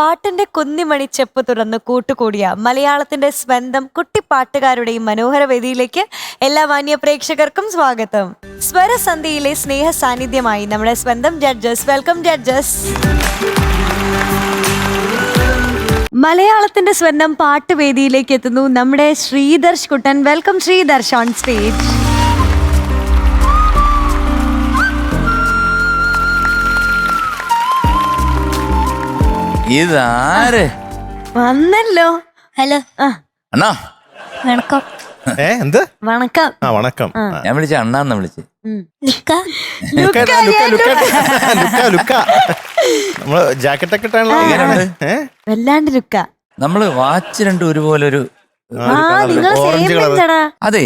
പാട്ടിന്റെ കുന്നിമണി ചെപ്പ് തുറന്ന് കൂട്ടുകൂടിയ മലയാളത്തിന്റെ സ്വന്തം കുട്ടിപ്പാട്ടുകാരുടെയും മനോഹര വേദിയിലേക്ക് എല്ലാ മാന്യ പ്രേക്ഷകർക്കും സ്വാഗതം. സ്വരസന്ധിയിലെ സ്നേഹ സാന്നിധ്യമായി നമ്മുടെ സ്വന്തം ജഡ്ജസ്. Welcome judges. മലയാളത്തിന്റെ സ്വന്തം പാട്ടുവേദിയിലേക്ക് എത്തുന്നു നമ്മുടെ Sreedarsh Kuttan. Welcome Sreedarsh on stage. ഇതാര് വന്നല്ലോ. ഹലോ അണ്ണാ? വണക്കം. എന്ത് വണക്കം? വണക്കം. ഞാൻ വിളിച്ച അണ്ണാന്ന് വിളിച്ച്. നമ്മള് ജാക്കറ്റ് ഒക്കെ ഇട്ടാണല്ലോ. വല്ലാണ്ട് ലുക്ക. നമ്മള് വാച്ച് രണ്ടും ഒരുപോലൊരു ഓറഞ്ച് കളർ. അതെ,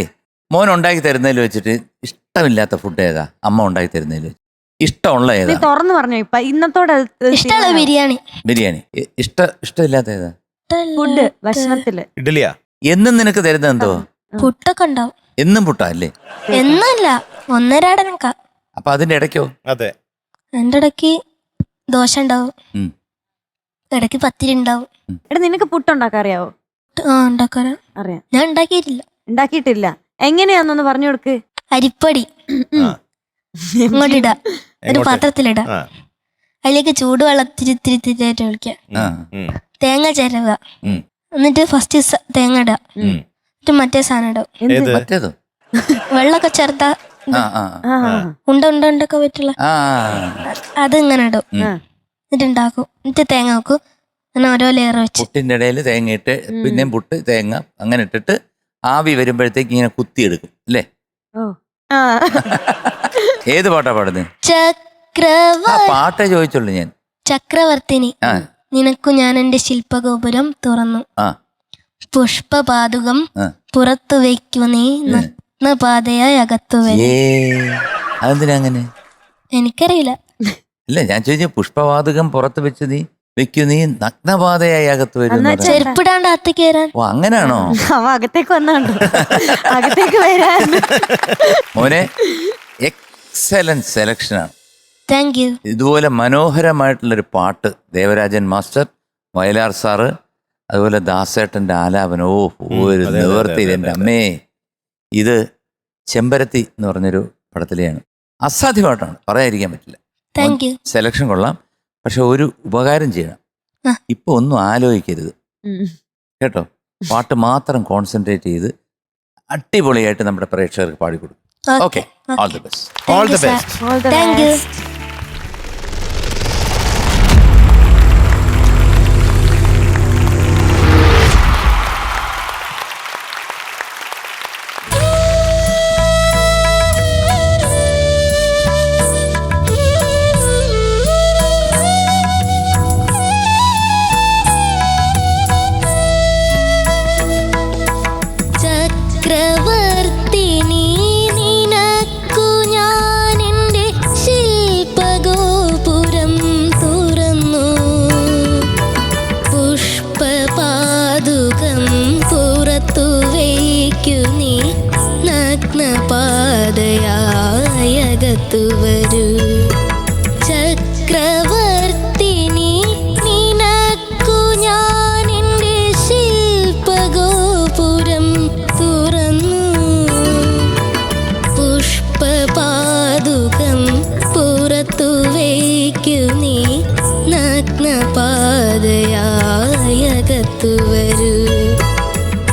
മോൻ ഉണ്ടാക്കി തരുന്നതിൽ വെച്ചിട്ട് ഇഷ്ടമില്ലാത്ത ഫുഡ് ഏതാ? അമ്മ ഉണ്ടാക്കി തരുന്നതിൽ ഇഷ്ടമുള്ള ഏതാ? തുറന്നു പറഞ്ഞു. ഇപ്പൊ ഇന്നത്തോടെ ഇഷ്ടമുള്ള ബിരിയാണി. ബിരിയാണി. ഇഷ്ടമില്ലാത്ത ഏതാ? ഫുഡ് ഭക്ഷണത്തില് ഇഡലിയാ. എന്നും നിനക്ക് തരുന്നത് എന്തോ? പുട്ടൊക്കെ ഉണ്ടാവും. എന്നും പുട്ടാ അല്ലേ? എന്നല്ല, ഒന്നരാടനക്ക. അപ്പൊ അതിന്റെ ഇടയ്ക്കോ? അതെ, എന്റെ ഇടയ്ക്ക് ദോശ ഉണ്ടാവും, ഇടയ്ക്ക് പത്തിരി ഉണ്ടാവും. എടാ, നിനക്ക് പുട്ടുണ്ടാക്കാൻ അറിയാവോ? ഉണ്ടാക്കാറ് അറിയാം. ഞാൻ ഉണ്ടാക്കിയിട്ടില്ല. ഉണ്ടാക്കിയിട്ടില്ല. എങ്ങനെയാന്നൊന്ന് പറഞ്ഞു കൊടുക്ക്. അരിപ്പൊടി ഇങ്ങോട്ടിടാ, ഒരു പാത്രത്തിലിടാ, അതിലേക്ക് ചൂടുവെള്ളത്തിരിത്തിരിത്തിരിയായിട്ട് ഒഴിക്കാം, തേങ്ങ ചിരവുക, എന്നിട്ട് ഫസ്റ്റ് തേങ്ങ ഇടാ, എന്നിട്ട് മറ്റേ സാധനം ഇടും, മറ്റേതോ വെള്ളമൊക്കെ ചേർത്താ ഉണ്ടൊക്കെ പറ്റുള്ള അത് ഇങ്ങനെ ഇടും, എന്നിട്ട് ഉണ്ടാക്കും, എന്നിട്ട് തേങ്ങ വെക്കും, അങ്ങനെ ഓരോ ലെയർ വെച്ച് പുട്ടിന്റെ ഇടയിൽ തേങ്ങ ഇട്ട് പിന്നെ പുട്ട് തേങ്ങ അങ്ങനെ ഇട്ടിട്ട് ആവി വരുമ്പോഴത്തേക്ക് ഇങ്ങനെ കുത്തിയെടുക്കും അല്ലേ? ഏത് പാട്ടാ പാടുന്നത്? പാട്ടേ ചോദിച്ചുള്ളൂ ഞാൻ. ചക്രവർത്തിനി നിനക്കു ഞാൻ എന്റെ ശില്പഗോപുരം തുറന്നു, പുഷ്പപാതുകം പുറത്തു വയ്ക്കു നീ നഗ്നപാതയായി അകത്തു വരും. അതെന്തിനാ അങ്ങനെ? എനിക്കറിയില്ല. ഇല്ല, ഞാൻ ചോദിച്ചു പുഷ്പവാതകം പുറത്ത് വെച്ച് നീ വെക്കൂ നീ നഗ്നപാതയായി അകത്ത് വരും. ചെരുപ്പിടാണ്ട് അകത്തേക്ക് വരാൻ. ഓ, അങ്ങനെയാണോ? അകത്തേക്ക് വന്നാണ്ടോ? അകത്തേക്ക് വരാൻ. മോനെ, എക്സലന്റ് സെലക്ഷനാണ്. Thank you. ഇതുപോലെ മനോഹരമായിട്ടുള്ളൊരു പാട്ട് ദേവരാജൻ മാസ്റ്റർ, വയലാർ സാറ്, അതുപോലെ ദാസേട്ടന്റെ ആലാപനം. ഒരു നിവർത്തി എൻ്റെ അമ്മേ. ഇത് ചെമ്പരത്തി എന്ന് പറഞ്ഞൊരു പടത്തിലെയാണ്. അസാധ്യമായിട്ടാണ്, പറയാതിരിക്കാൻ പറ്റില്ല. Thank you. സെലക്ഷൻ കൊള്ളാം. പക്ഷെ ഒരു ഉപകാരം ചെയ്യണം, ഇപ്പൊ ഒന്നും ആലോചിക്കരുത് കേട്ടോ. പാട്ട് മാത്രം കോൺസെൻട്രേറ്റ് ചെയ്ത് അടിപൊളിയായിട്ട് നമ്മുടെ പ്രേക്ഷകർക്ക് പാടിക്കൊടുക്കും. Okay, all the best. All the best. Thank you. വരൂ ചക്രവർത്തിനി നിനക്കു ഞാൻ എന്റെ ശില്പഗോപുരം തുറന്നു, പുഷ്പപാതുകം പുറത്തു വയ്ക്കു നീ നഗ്നപാതയായി അകത്തു വരൂ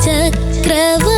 ചക്രവർത്തിനി.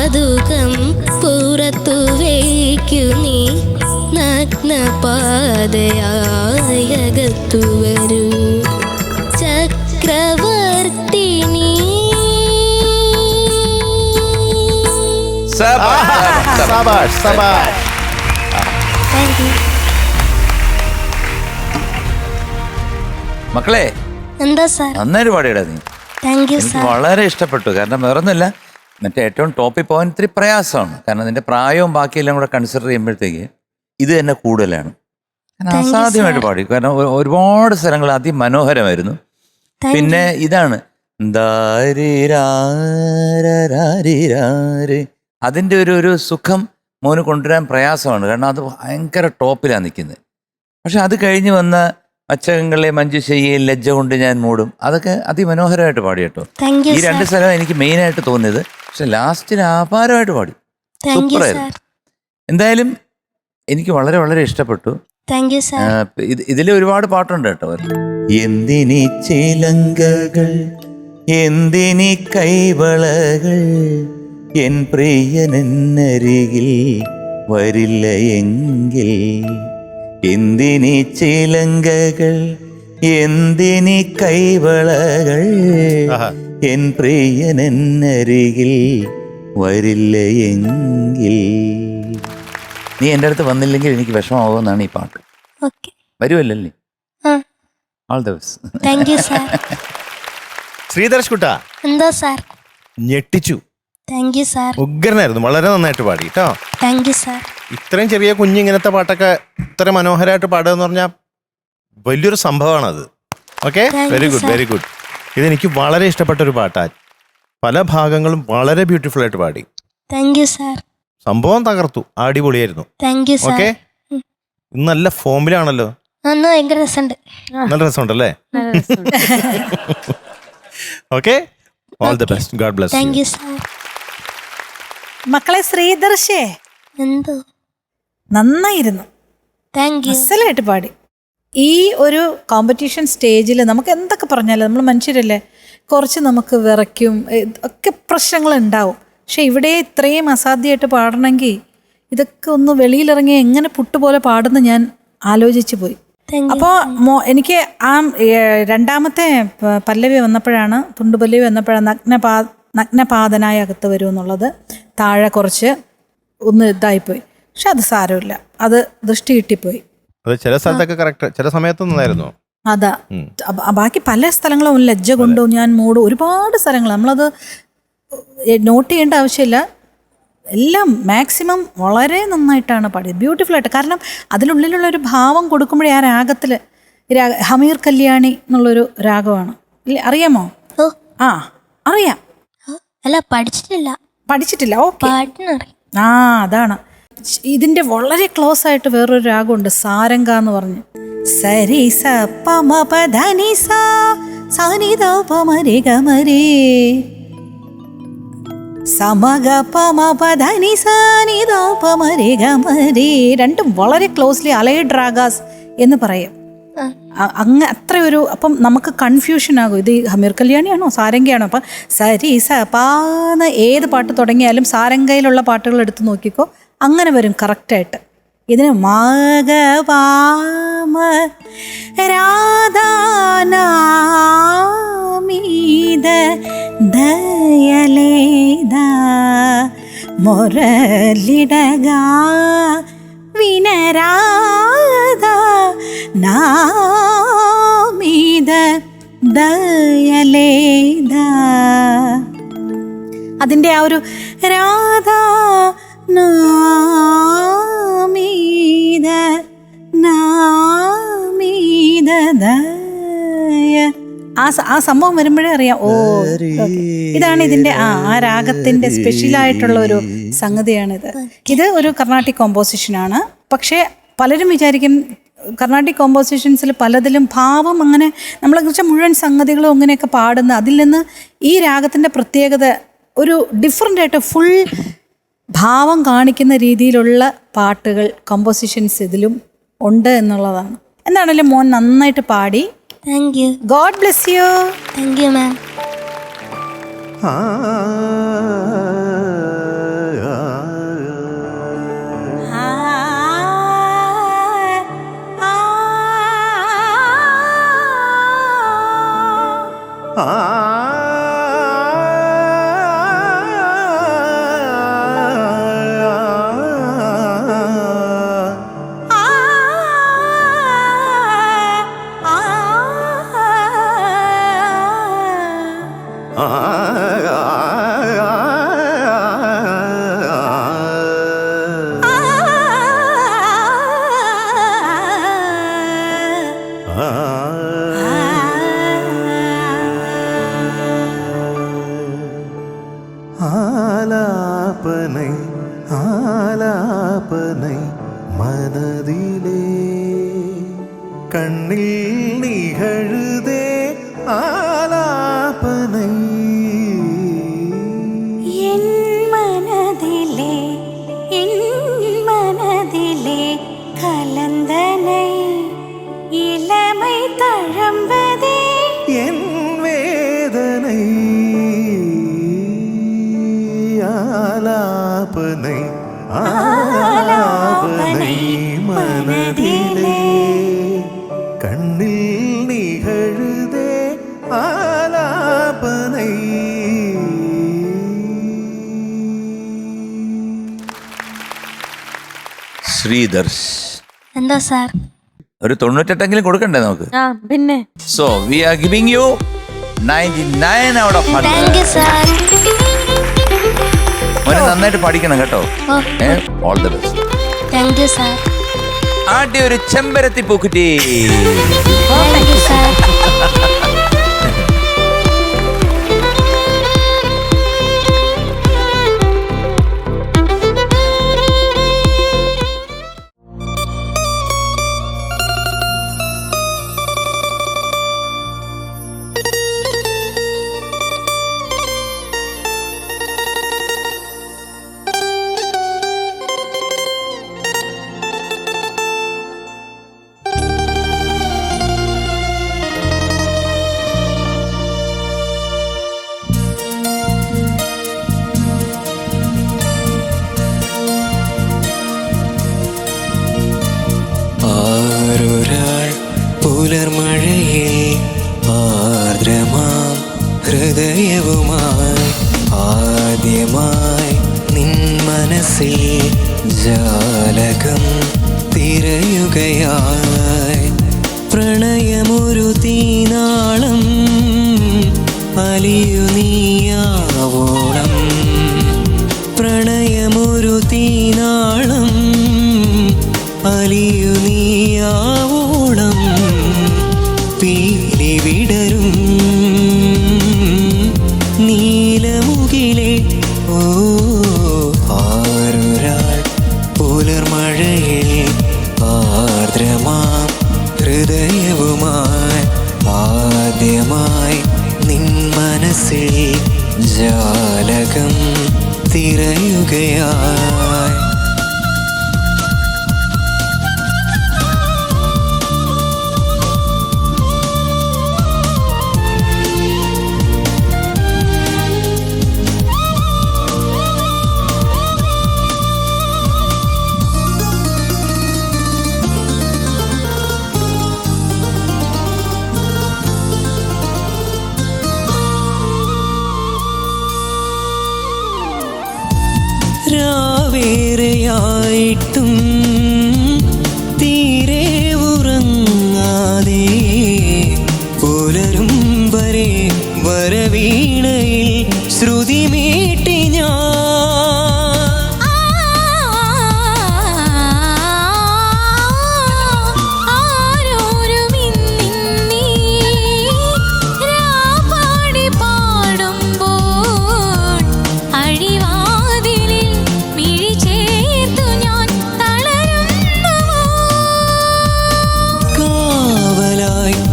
പാതുകം പുറത്തു വയ്ക്കു നീ നഗ്നപാതയായകത്തു വരൂ ചക്രവർത്തിനി. സബാഷ് സബാഷ്. Thank you. മക്കളെ എന്താ സാർ? നന്നായിട്ട് പാടിയടാ നീ. താങ്ക് യു എനിക്ക് സാർ. വളരെ ഇഷ്ടപ്പെട്ടു. കാരണം വേറൊന്നുമില്ല, മറ്റേ ഏറ്റവും ടോപ്പിൽ പോകാൻ ഇത്തിരി പ്രയാസമാണ്. കാരണം നിന്റെ പ്രായവും ബാക്കിയെല്ലാം കൂടെ കൺസിഡർ ചെയ്യുമ്പോഴത്തേക്ക് ഇത് തന്നെ കൂടുതലാണ്. കാരണം Thank you, അസാധ്യമായിട്ട് sir. പാടി. കാരണം ഒരുപാട് സ്ഥലങ്ങൾ അതിമനോഹരമായിരുന്നു. Thank പിന്നെ ഇതാണ് ദാരിരാരിരാരി. അതിൻ്റെ ഒരു സുഖം മോന് കൊണ്ടുവരാൻ പ്രയാസമാണ്. കാരണം അത് ഭയങ്കര ടോപ്പിലാണ് നിൽക്കുന്നത്. പക്ഷെ അത് കഴിഞ്ഞ് വന്ന അച്ചകങ്ങളെ മഞ്ജുശയ്യയിൽ ലജ്ജ കൊണ്ട് ഞാൻ മൂടും, അതൊക്കെ അതിമനോഹരമായിട്ട് പാടി കേട്ടോ. താങ്ക് യു ഈ രണ്ട് സാർ. സ്ഥലം എനിക്ക് മെയിനായിട്ട് തോന്നിയത്. പക്ഷെ ലാസ്റ്റിന് അപാരമായിട്ട് പാടി, താങ്ക് യു സൂപ്പറായിരുന്നു. സാർ. എന്തായാലും എനിക്ക് വളരെ വളരെ ഇഷ്ടപ്പെട്ടു. Thank you sir. ഇതിൽ ഒരുപാട് പാട്ടുണ്ട് കേട്ടോ. എന്തിനി ചിലങ്കകൾ എന്തിനി കൈവളകൾ എൻ പ്രിയനരികിൽ വരില്ല എങ്കിൽ. എന്തിനി ചിലങ്കകൾ എന്തിനി കൈവളകൾ ആഹാ. എൻ പ്രിയനരികിൽ വരില്ല എങ്കിൽ. നീ എൻ്റെ അടുത്ത് വന്നില്ലെങ്കിൽ എനിക്ക് വിഷമാവുമെന്നാണ് ഈ പാട്ട്. ഓക്കെ. വരുമല്ലേ? ആ. All the best. Thank you sir. Sreedarsh കുട്ടാ എന്താ സാർ? ഞെട്ടിച്ചു. Thank you sir. ഉഗ്രനായിരുന്നു. വളരെ നന്നായിട്ട് പാടി കേട്ടോ. Thank you sir. ഇത്രയും ചെറിയ കുഞ്ഞിങ്ങനത്തെ പാട്ടൊക്കെ ഇത്ര മനോഹരമായിട്ട് പാടുക എന്ന് പറഞ്ഞാൽ വലിയൊരു സംഭവമാണത്. Okay, Thank very you, good sir. Very good. ഇതെനിക്ക് വളരെ ഇഷ്ടപ്പെട്ട ഒരു പാട്ടാണ്. പല ഭാഗങ്ങളും വളരെ ബ്യൂട്ടിഫുൾ ആയിട്ട് പാടി. Thank you sir. സംഭവം തകർത്തു, അടിപൊളിയായിരുന്നു. Thank you sir. ഓക്കെ, ഇന്ന് നല്ല ഫോമിലാണല്ലോ. അന്ന് ഭയങ്കര രസമുണ്ട്. നല്ല രസമുണ്ടല്ലേ? Okay, all the best. God bless thank you. You sir. മക്കളെ ശ്രീദർശേ എന്തോ നന്നായിരുന്നു, താങ്ക് യു. അസലായിട്ട് പാടി. ഈ ഒരു കോമ്പറ്റീഷൻ സ്റ്റേജിൽ നമുക്ക് എന്തൊക്കെ പറഞ്ഞാലും നമ്മൾ മനുഷ്യരല്ലേ, കുറച്ച് നമുക്ക് വിറയ്ക്കും, ഒക്കെ പ്രശ്നങ്ങൾ ഉണ്ടാവും. പക്ഷെ ഇവിടെ ഇത്രയും അസാധ്യമായിട്ട് പാടണമെങ്കിൽ ഇതൊക്കെ ഒന്ന് വെളിയിലിറങ്ങി എങ്ങനെ പുട്ടുപോലെ പാടുന്ന ഞാൻ ആലോചിച്ചു പോയി. Thank you. അപ്പോൾ എനിക്ക് ആ രണ്ടാമത്തെ പല്ലവി വന്നപ്പോഴാണ്, തുണ്ടുപല്ലവി വന്നപ്പോഴാണ് നഗ്നപാതനായി അകത്ത് വരും എന്നുള്ളത് താഴെ കുറച്ച് ഒന്ന് ഇതായിപ്പോയി. പക്ഷെ അത് സാരമില്ല, അത് ദൃഷ്ടി കിട്ടിപ്പോയി. അത് ചില സ്ഥലത്തൊക്കെ കറക്റ്റ്, ചില സമയത്ത് നന്നായിരുന്നു. അതാ ബാക്കി പല സ്ഥലങ്ങളും ലജ്ജ കൊണ്ടോ ഞാൻ മൂടും, ഒരുപാട് സ്ഥലങ്ങൾ നമ്മളത് നോട്ട് ചെയ്യേണ്ട ആവശ്യമില്ല. എല്ലാം മാക്സിമം വളരെ നന്നായിട്ടാണ് പാടിയത്, ബ്യൂട്ടിഫുൾ ആയിട്ട്. കാരണം അതിനുള്ളിലുള്ള ഒരു ഭാവം കൊടുക്കുമ്പോഴേ ആ രാഗത്തിൽ ഹമീർ കല്യാണി എന്നുള്ളൊരു രാഗമാണ്. അറിയാമോ? ഓ ആ അറിയാം. അല്ല, പഠിച്ചിട്ടില്ല. പഠിച്ചിട്ടില്ല? ഓക്കെ. പാട്ടിനറിയാം. ആ അതാണ്. ഇതിന്റെ വളരെ ക്ലോസ് ആയിട്ട് വേറൊരു രാഗമുണ്ട്, സാരംഗ എന്ന് പറഞ്ഞ്. സരി സ പമ പധനി സാ സാനി ദ പമരി ഗമരി സമഗ പമ പധനി സാനി ദ പമരി ഗമരി. രണ്ടും വളരെ ക്ലോസ്ലി അലൈഡ് രാഗാസ് എന്ന് പറയും. അങ്ങ് അത്ര ഒരു, അപ്പം നമുക്ക് കൺഫ്യൂഷൻ ആകും, ഇത് ഹമീർ കല്യാണിയാണോ സാരംഗയാണോ? അപ്പം സരി സ പാന്ന് ഏത് പാട്ട് തുടങ്ങിയാലും സാരംഗയിലുള്ള പാട്ടുകൾ എടുത്ത് നോക്കിക്കോ, അങ്ങനെ വരും കറക്റ്റായിട്ട്. ഇതിന് മഗവാമ രാധാനാമീത ദയലേദ മുരളിടക വിനരാധ നാമീത ദയലേദ. അതിൻ്റെ ആ ഒരു രാധാ നാമീത നാമീത ദയ, ആ സംഭവം വരുമ്പോഴേ അറിയാം, ഓ ഇതാണ് ഇതിന്റെ ആ രാഗത്തിന്റെ സ്പെഷ്യലായിട്ടുള്ള ഒരു സംഗതിയാണിത്. ഇത് ഒരു കർണാട്ടിക് കോമ്പോസിഷനാണ്. പക്ഷേ പലരും വിചാരിക്കും കർണാട്ടിക് കോമ്പോസിഷൻസിൽ പലതിലും ഭാവം അങ്ങനെ നമ്മളെ കുറിച്ച് മുഴുവൻ സംഗതികളും അങ്ങനെയൊക്കെ പാടുന്ന, അതിൽ നിന്ന് ഈ രാഗത്തിൻ്റെ പ്രത്യേകത ഒരു ഡിഫറെൻ്റ് ആയിട്ട് ഫുൾ ഭാവം കാണിക്കുന്ന രീതിയിലുള്ള പാട്ടുകൾ കോമ്പോസിഷൻസ് ഇതിലും ഉണ്ട് എന്നുള്ളതാണ്. എന്താണേലും മോൻ നന്നായിട്ട് പാടി. Thank you. God bless you. Thank you ma'am. ആലാപനൈ ആലാപനൈ മനതിലേ കണ്ണിൽ നികഴുതേ ആലാപനൈ என் மனதிலே கலந்தனை இளமை தழம்பதே என் வேதனை ஆலாபனை ஆலாபனை மனதிலே கண்ணில் நிகழுதே ஆலாபனை. ശ്രീദർശ് എന്താ സാർ? ഒരു 98 കൊടുക്കണ്ടേ നമുക്ക്? ആ പിന്നെ so we are giving you 99 out of 100. Thank you sir. മോനെ നന്നായിട്ട് പഠിക്കണം കേട്ടോ. All the best. Thank you sir. ആദ്യ ഒരു ചെമ്പരത്തി പൂക്കുറ്റി. Thank you sir. പുലർമഴയിൽ ആർദ്രമാം ഹൃദയവുമായി ആദ്യമായി നിൻ മനസ്സിൽ ജാലകം തിരയുകയായി പ്രണയമൊരു തീനാളം അലിയു നീയാവോളം പ്രണയമൊരു തീനാളം അലിയു നീയാവോളം പീലി വിടരും നീലമുകിലെ ഓ ആരൊരാൾ പുലർമഴയിൽ ആർദ്രമാം ഹൃദയവുമായി ആദ്യമായി നിൻ മനസ്സിൽ ജാലകം തിരയുകയായി രാവേറെയായിട്ടും തീരെ ഉറങ്ങാതെ പുലരും വരെ വരവീണയിൽ ശ്രുതി മീട്ടി ഞാൻ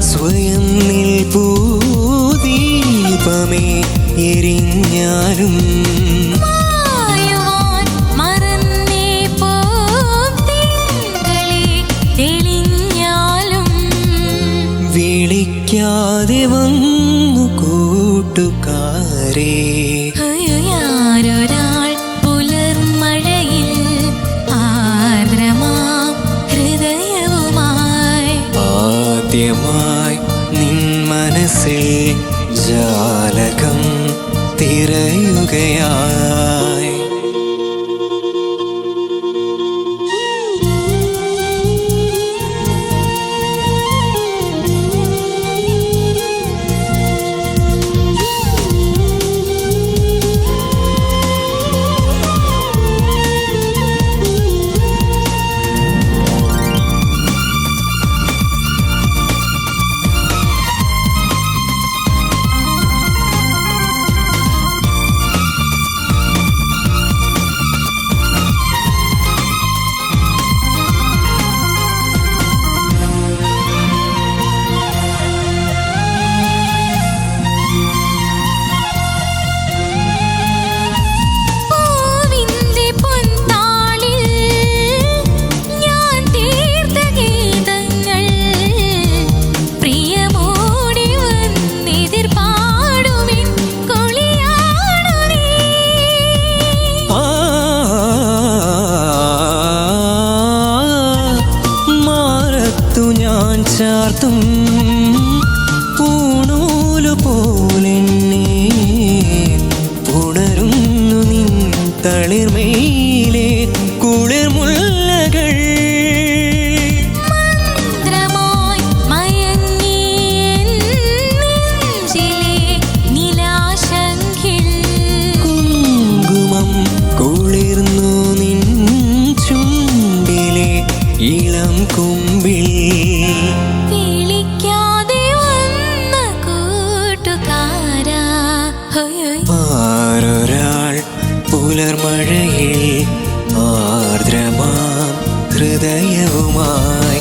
സ്വയം നിൽപ്പൂ ദീപമേ എരിഞ്ഞാലും വിളിക്കാതെ വന്നു കൂട്ടുകാരേ ആരൊരാൾ പുലർമഴയിൽ ആർദ്രമാം ഹൃദയവുമായി ആദ്യമായി നിൻ മനസ്സിൽ ജാലകം തിരയുകയായി ചാർത്തും പൂണൂലു പോലെന്നെ പുണരുന്നു നിൻ തളിർമയിലെ കുളിർമുല്ലകൾ. മന്ത്രമായി മയങ്ങി എൻ നെഞ്ചിലെ നിലാശങ്കിൽ കുങ്കുമം കുളിർന്നു നിൻ ചുണ്ടിലെ ഇളം കുമ്പിൽ. വിളിക്കാതെ വന്ന കൂട്ടുകാരാ ആരൊരാൾ പുലർമഴയിൽ ആർദ്രമാം ഹൃദയവുമായി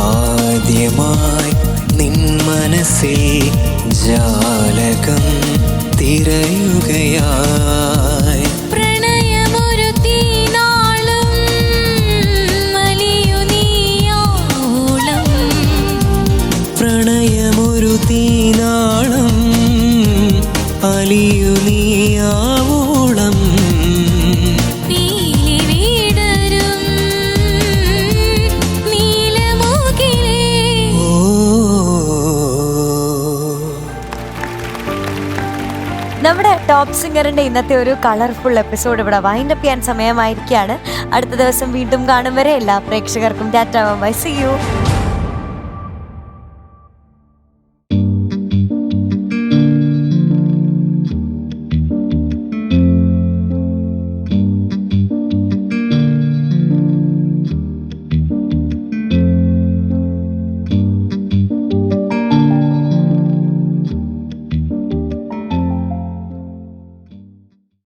ആദ്യമായി നിൻ മനസ്സിൽ ജാലകം തിരയുകയായി. പ്രണയമൊരു തീനാളം വലിയു നീയോളം പ്രണയമൊരു തീനാളം അലിയു നീയാവോളം. പീലി വിടരും നീലമുകിലേ. ഓ നമ്മുടെ ടോപ്പ് സിംഗറിന്റെ ഇന്നത്തെ ഒരു കളർഫുൾ എപ്പിസോഡ് ഇവിടെ വൈൻഡപ്പ് ചെയ്യാൻ സമയമായിരിക്കുകയാണ്. അടുത്ത ദിവസം വീണ്ടും കാണും വരെ എല്ലാ പ്രേക്ഷകർക്കും ടാറ്റ ബൈ, സീ യു.